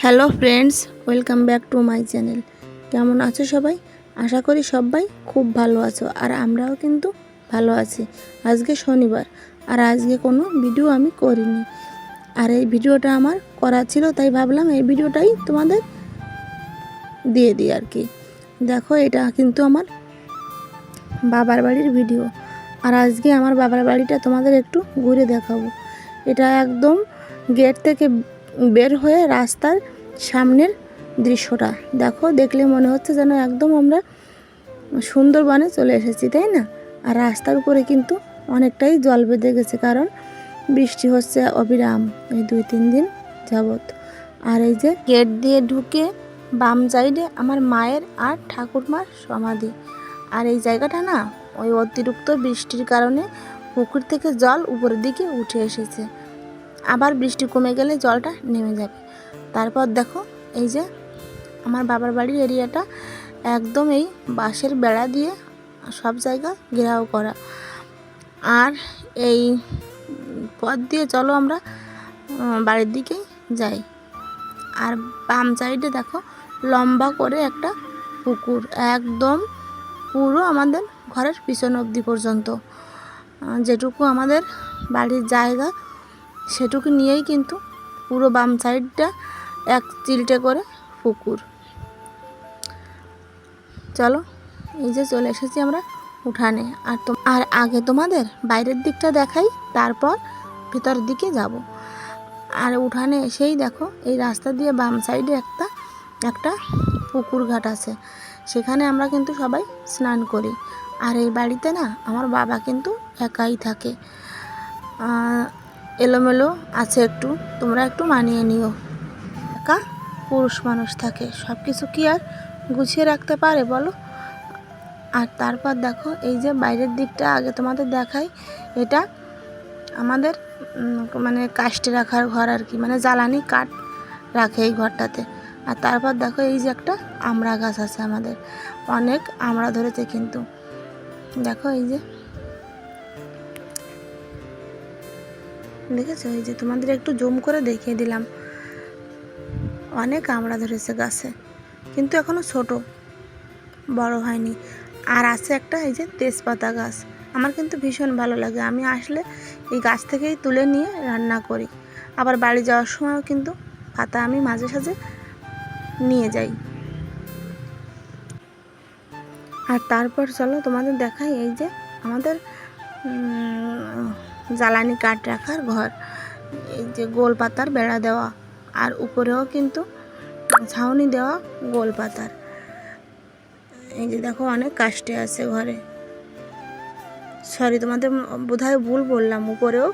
Hello friends, welcome back to my channel. কেমন আছো সবাই? আশা করি সবাই খুব ভালো আছো, আর আমরাও কিন্তু ভালো আছি। আজকে শনিবার, আর আজকে কোনো ভিডিও আমি করিনি, আর এই ভিডিওটা আমার করা ছিল, তাই ভাবলাম এই ভিডিওটাই তোমাদের দিয়ে দিই আর কি। দেখো, এটা কিন্তু আমার বাবার বাড়ির ভিডিও, আর আজকে আমার বাবার বাড়িটা তোমাদের একটু ঘুরে দেখাবো। এটা একদম গেট থেকে বের হয়ে রাস্তার সামনের দৃশ্যটা দেখো, দেখলে মনে হচ্ছে যেন একদম আমরা সুন্দরবনে চলে এসেছি, তাই না? আর রাস্তার উপরে কিন্তু অনেকটাই জল বেঁধে গেছে, কারণ বৃষ্টি হচ্ছে অবিরাম এই 2-3 দিন যাবৎ। আর এই যে গেট দিয়ে ঢুকে বাম সাইডে আমার মায়ের আর ঠাকুরমার সমাধি। আর এই জায়গাটা না, ওই অতিরিক্ত বৃষ্টির কারণে পুকুর থেকে জল উপরের দিকে উঠে এসেছে, আবার বৃষ্টি কমে গেলে জলটা নেমে যাবে। তারপর দেখো, এই যে আমার বাবার বাড়ির এরিয়াটা একদম এই বাঁশের বেড়া দিয়ে সব জায়গা ঘেরাও করা। আর এই পথ দিয়ে চলো আমরা বাড়ির দিকে যাই। আর বাম সাইডে দেখো লম্বা করে একটা পুকুর, একদম পুরো আমাদের ঘরের পিছন অবধি পর্যন্ত, যেটুকু আমাদের বাড়ির জায়গা সেটুকু নিয়েই কিন্তু পুরো বাম সাইডটা এক চিলটে করে পুকুর। চলো, এই যে চলে এসেছি আমরা উঠানে। আর আগে তোমাদের বাইরের দিকটা দেখাই, তারপর ভিতর দিকে যাব। আর উঠানে এসেই দেখো, এই রাস্তা দিয়ে বাম সাইডে একটা পুকুর ঘাট আছে, সেখানে আমরা কিন্তু সবাই স্নান করি। আর এই বাড়িতে না আমার বাবা কিন্তু একাই থাকে, এলোমেলো আছে একটু, তোমরা একটু মানিয়ে নিও। একা পুরুষ মানুষ থাকে, সব কিছু কি আর গুছিয়ে রাখতে পারে বলো? আর তারপর দেখো, এই যে বাইরের দিকটা আগে তোমাদের দেখাই, এটা আমাদের মানে কাষ্ঠে রাখার ঘর আর কি, মানে জ্বালানি কাঠ রাখে এই ঘরটাতে। আর তারপর দেখো, এই যে একটা আমড়া গাছ আছে, আমাদের অনেক আমড়া ধরেছে কিন্তু। দেখো, এই যে দেখেছো, এই যে তোমাদের একটু জুম করে দেখিয়ে দিলাম, অনেক আমড়া ধরেছে গাছে, কিন্তু এখনো ছোট, বড় হয়নি। আর আছে একটা এই যে তেজপাতা গাছ, আমার কিন্তু ভীষণ ভালো লাগে, আমি আসলে এই গাছ থেকেই তুলে নিয়ে রান্না করি। আবার বাড়ি যাওয়ার সময়ও কিন্তু পাতা আমি মাঝে সাঝে নিয়ে যাই। আর তারপর চলো তোমাদের দেখাই, এই যে আমাদের জ্বালানি কাঠ রাখার ঘর, এই যে গোল পাতার বেড়া দেওয়া, আর উপরেও কিন্তু ছাউনি দেওয়া গোল পাতার। এই যে দেখো, অনেক কাষ্ঠে আছে ঘরে, সরি তোমাদের বোধহয় ভুল বললাম, উপরেও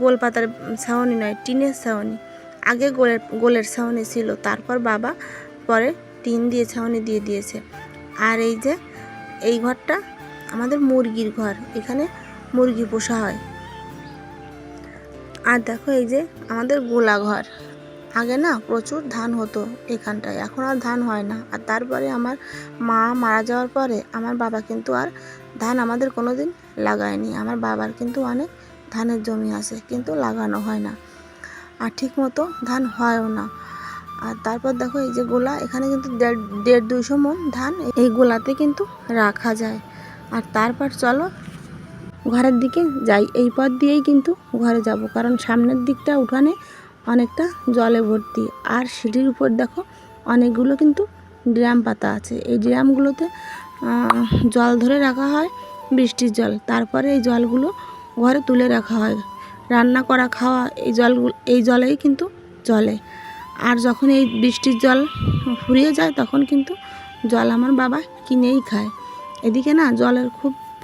গোল পাতার ছাউনি নয়, টিনের ছাউনি। আগে গোলের ছাউনি ছিল, তারপর বাবা পরে টিন দিয়ে ছাউনি দিয়ে দিয়েছে। আর এই যে এই ঘরটা আমাদের মুরগির ঘর, এখানে মুরগি পোষা হয়। আর দেখো, এই যে আমাদের গোলা ঘর, আগে না প্রচুর ধান হতো এখানটায়, এখন আর ধান হয় না। আর তারপরে আমার মা মারা যাওয়ার পরে আমার বাবা কিন্তু আর ধান আমাদের কোনো দিন লাগায়নি। আমার বাবার কিন্তু অনেক ধানের জমি আছে, কিন্তু লাগানো হয় না, আর ঠিক মতো ধান হয়ও না। আর তারপর দেখো, এই যে গোলা, এখানে কিন্তু 150-200 মণ ধান এই গোলাতে কিন্তু রাখা যায়। আর তারপর চলো ঘরের দিকে যাই, এই পথ দিয়েই কিন্তু ঘরে যাব, কারণ সামনের দিকটা উঠানে অনেকটা জলে ভর্তি। আর সিঁড়ির উপর দেখো অনেকগুলো কিন্তু ড্রাম পাতা আছে, এই ড্রামগুলোতে জল ধরে রাখা হয়, বৃষ্টির জল। তারপরে এই জলগুলো ঘরে তুলে রাখা হয়, রান্না করা, খাওয়া এই জলেই কিন্তু চলে। আর যখন এই বৃষ্টির জল ফুরিয়ে যায়, তখন কিন্তু জল আমার বাবা কিনেই খায়। এদিকে না জলের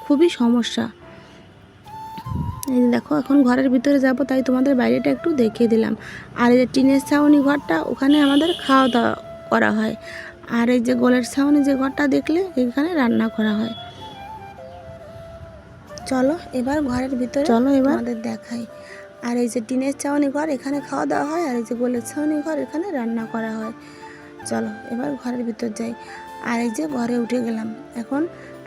খুবই সমস্যা। এই দেখো, এখন ঘরের ভিতরে যাব, তাই তোমাদের বাইরেটা একটু দেখিয়ে দিলাম। আর এই যে টিনের ছাউনি ঘরটা, ওখানে আমাদের খাওয়া দাওয়া করা হয়। আর এই যে গোলের ছাউনি যে ঘরটা দেখলে, এখানে রান্না করা হয়। চলো এবার ঘরের ভিতরে আমাদের দেখাই। আর এই যে টিনের ছাউনি ঘর, এখানে খাওয়া দাওয়া হয়। আর এই যে গোলের ছাউনি ঘর, এখানে রান্না করা হয়। চলো এবার ঘরের ভিতর যাই। আর এই যে ঘরে উঠে গেলাম, এখন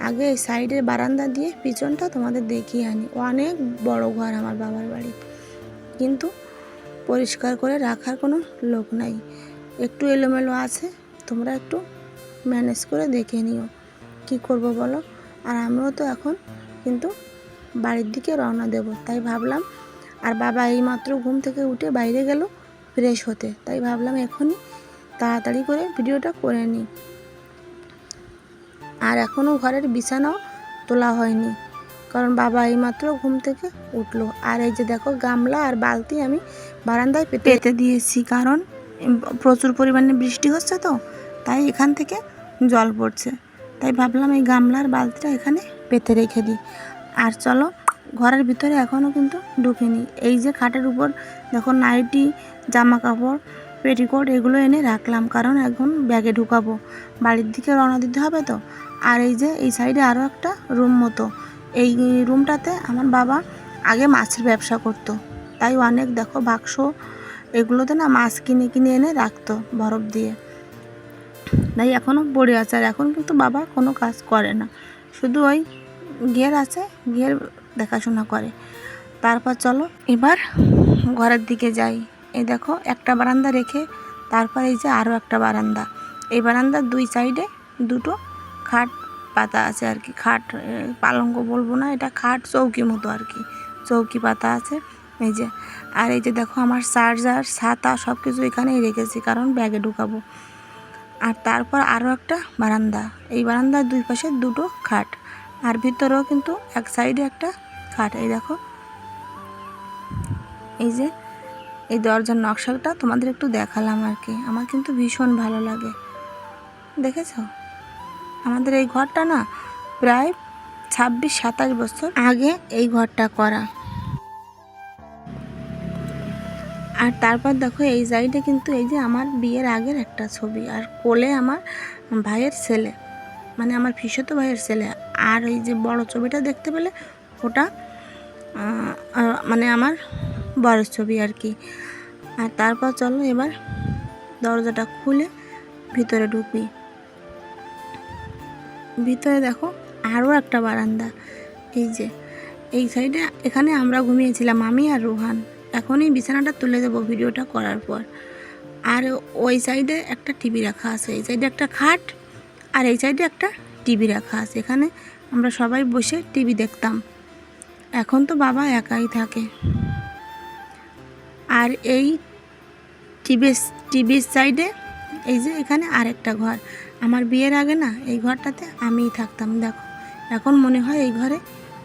আগে এই সাইডের বারান্দা দিয়ে পিছনটা তোমাদের দেখিয়ে আনি। অনেক বড় ঘর আমার বাবার বাড়ি, কিন্তু পরিষ্কার করে রাখার কোনো লোক নাই, একটু এলোমেলো আছে, তোমরা একটু ম্যানেজ করে দেখে নিও, কি করব বলো। আর আমরাও তো এখন কিন্তু বাড়ির দিকে রওনা দেব, তাই ভাবলাম। আর বাবা এইমাত্র ঘুম থেকে উঠে বাইরে গেল ফ্রেশ হতে, তাই ভাবলাম এখনই তাড়াতাড়ি করে ভিডিওটা করে নিই। আর এখনও ঘরের বিছানাও তোলা হয়নি, কারণ বাবা এইমাত্র ঘুম থেকে উঠলো। আর এই যে দেখো গামলা আর বালতি আমি বারান্দায় পেতে দিয়েছি, কারণ প্রচুর পরিমাণে বৃষ্টি হচ্ছে তো, তাই এখান থেকে জল পড়ছে, তাই ভাবলাম এই গামলার বালতিটা এখানে পেতে রেখে দিই। আর চলো, ঘরের ভিতরে এখনও কিন্তু ঢুকিনি। এই যে খাটের উপর দেখো নাইটি, জামা কাপড়, পেটিকোট এগুলো এনে রাখলাম, কারণ এখন ব্যাগে ঢুকাবো, বাড়ির দিকে রওনা দিতে হবে তো। আর এই যে এই সাইডে আরও একটা রুম মতো, এই রুমটাতে আমার বাবা আগে মাছের ব্যবসা করতো, তাই অনেক দেখো বাক্স, এগুলোতে না মাছ কিনে কিনে এনে রাখতো বরফ দিয়ে, তাই এখনও পড়ে আছে। আর এখন কিন্তু বাবা কোনো কাজ করে না, শুধু ওই গিয়ার আছে, গিয়ার দেখাশোনা করে। তারপর চলো এবার ঘরের দিকে যাই। এই দেখো একটা বারান্দা রেখে তারপর এই যে আরও একটা বারান্দা, এই বারান্দার দুই সাইডে দুটো খাট পাতা আছে আর কি, খাট পালঙ্ক বলবো না, এটা খাট চৌকি মতো আর কি, চৌকি পাতা আছে এই যে। আর এই যে দেখো আমার চার্জার, ছাতা সব কিছু এখানেই রেখেছি, কারণ ব্যাগে ঢুকাবো। আর তারপর আরও একটা বারান্দা, এই বারান্দার দুই পাশে দুটো খাট, আর ভিতরেও কিন্তু এক সাইডে একটা খাট। এই দেখো এই যে এই দরজার নকশাটা তোমাদের একটু দেখালাম আর কি, আমার কিন্তু ভীষণ ভালো লাগে। দেখেছো, আমাদের এই ঘরটা না প্রায় 26-27 বছর আগে এই ঘরটা করা। আর তারপর দেখো এই সাইডে কিন্তু এই যে আমার বিয়ের আগের একটা ছবি, আর কোলে আমার ভাইয়ের ছেলে, মানে আমার পিসতো ভাইয়ের ছেলে। আর এই যে বড় ছবিটা দেখতে পেলে ওটা মানে আমার বড় ছবি আর কি। আর তারপর চলো এবার দরজাটা খুলে ভিতরে ঢুকি। ভিতরে দেখো আরও একটা বারান্দা, এই যে এই সাইডে, এখানে আমরা ঘুমিয়েছিলাম আমি আর রোহান। এখনই বিছানাটা তুলে দেবো ভিডিওটা করার পর। আর ওই সাইডে একটা টিভি রাখা আছে, এই সাইডে একটা খাট, আর এই সাইডে একটা টিভি রাখা আছে, এখানে আমরা সবাই বসে টিভি দেখতাম। এখন তো বাবা একাই থাকে। আর এই টিভির সাইডে এই যে এখানে আরেকটা ঘর, আমার বিয়ের আগে না এই ঘরটাতে আমিই থাকতাম। দেখো এখন মনে হয় এই ঘরে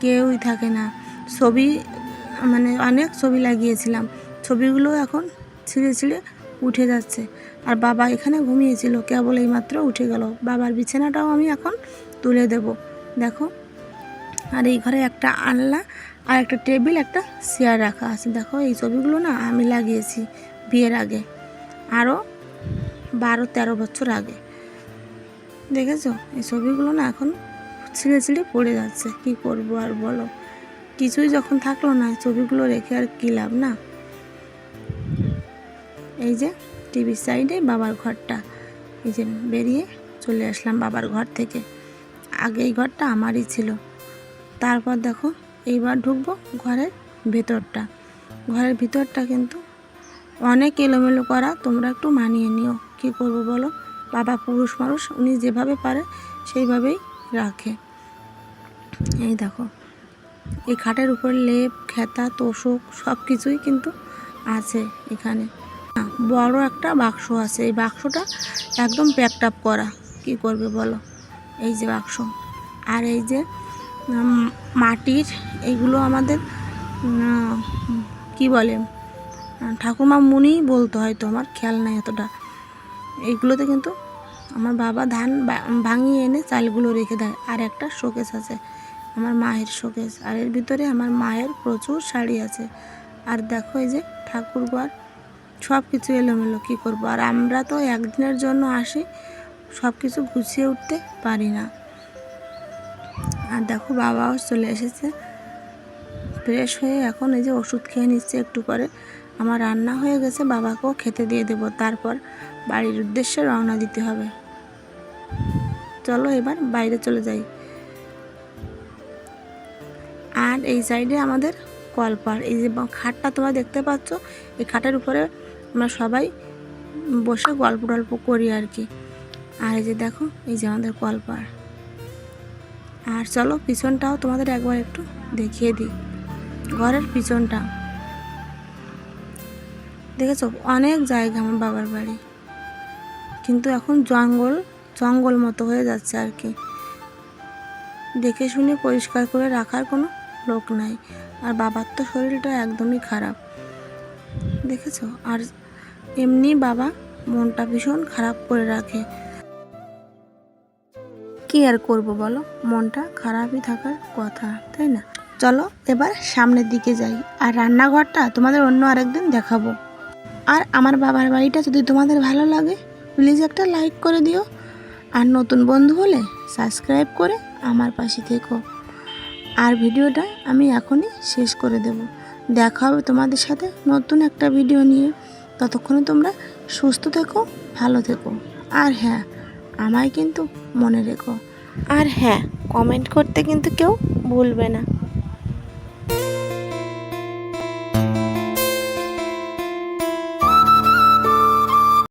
কেউই থাকে না, ছবি মানে অনেক ছবি লাগিয়েছিলাম, ছবিগুলো এখন ছিঁড়ে ছিঁড়ে উঠে যাচ্ছে। আর বাবা এখানে ঘুমিয়েছিল, কেবল এইমাত্র উঠে গেল, বাবার বিছানাটাও আমি এখন তুলে দেব। দেখো, আর এই ঘরে একটা আলনা আর একটা টেবিল, একটা চেয়ার রাখা আছে। দেখো এই ছবিগুলো না আমি লাগিয়েছি বিয়ের আগে, আরও 12-13 বছর আগে। দেখেছো এই ছবিগুলো না এখন ছিঁড়ে ছিঁড়ে পড়ে যাচ্ছে, কি করব আর বলো, কিছুই যখন থাকলো না ছবিগুলো রেখে আর কী লাভ না। এই যে টিভির সাইডে বাবার ঘরটা, এই যে বেরিয়ে চলে আসলাম বাবার ঘর থেকে, আগে এই ঘরটা আমারই ছিল। তারপর দেখো এইবার ঢুকবো ঘরের ভেতরটা। ঘরের ভিতরটা কিন্তু অনেক এলোমেলো করা, তোমরা একটু মানিয়ে নিও, কী করবো বলো, বাবা পুরুষ মানুষ, উনি যেভাবে পারে সেইভাবেই রাখে। এই দেখো এই খাটের উপর লেপ, খেতা, তোষক সব কিছুই কিন্তু আছে এখানে। বড় একটা বাক্স আছে, এই বাক্সটা একদম প্যাকড আপ করা, কী করবে বলো, এই যে বাক্স। আর এই যে মাটির এইগুলো আমাদের কি বলে ঠাকুমা মুনিই বলতো, হয়তো আমার খেয়াল নাই এতটা। এইগুলোতে কিন্তু আমার বাবা ধান ভাঙিয়ে এনে চালগুলো রেখে দেয়। আর একটা শোকেস আছে, আমার মায়ের শোকেস, আর এর ভিতরে আমার মায়ের প্রচুর শাড়ি আছে। আর দেখো এই যে ঠাকুরঘর, সব কিছু এলোমেলো, কী করবো। আর আমরা তো একদিনের জন্য আসি, সব কিছু গুছিয়ে উঠতে পারি না। আর দেখো বাবাও চলে এসেছে ফ্রেশ হয়ে, এখন এই যে ওষুধ খেয়ে নিচ্ছে একটু করে। আমার রান্না হয়ে গেছে, বাবাকেও খেতে দিয়ে দেবো, তারপর বাড়ির উদ্দেশ্যে রওনা দিতে হবে। চলো এবার বাইরে চলে যাই। আর এই সাইডে আমাদের কলপাড়। এই যে খাটটা তোমরা দেখতে পাচ্ছ, এই খাটের উপরে আমরা সবাই বসে গল্প টল্প করি আর কি। আর এই যে দেখো, এই যে আমাদের কলপাড়। আর চলো পিছনটাও তোমাদের একবার একটু দেখিয়ে দিই, ঘরের পিছনটা। দেখেছো, অনেক জায়গা আমার বাবার বাড়ি, কিন্তু এখন জঙ্গল জঙ্গল মতো হয়ে যাচ্ছে আর কি। দেখে শুনে পরিষ্কার করে রাখার কোনো লোক নাই। আর বাবার তো শরীরটা একদমই খারাপ, দেখেছো। আর এমনি বাবা মনটা ভীষণ খারাপ করে রাখে। কি আর করব বলো, মনটা খারাপই থাকার কথা, তাই না? চলো এবার সামনের দিকে যাই, আর রান্নাঘরটা তোমাদের অন্য আরেকদিন দেখাবো। আর আমার বাবার বাড়িটা যদি তোমাদের ভালো লাগে প্লিজ একটা লাইক করে দিও, আর নতুন বন্ধু হলে সাবস্ক্রাইব করে আমার পাশে থেকো। আর ভিডিওটা আমি এখনই শেষ করে দেব। দেখা হবে তোমাদের সাথে নতুন একটা ভিডিও নিয়ে। ততক্ষণে তোমরা সুস্থ থেকো, ভালো থেকো। আর হ্যাঁ, আমায় কিন্তু মনে রেখো। আর হ্যাঁ, কমেন্ট করতে কিন্তু কেউ ভুলবে না।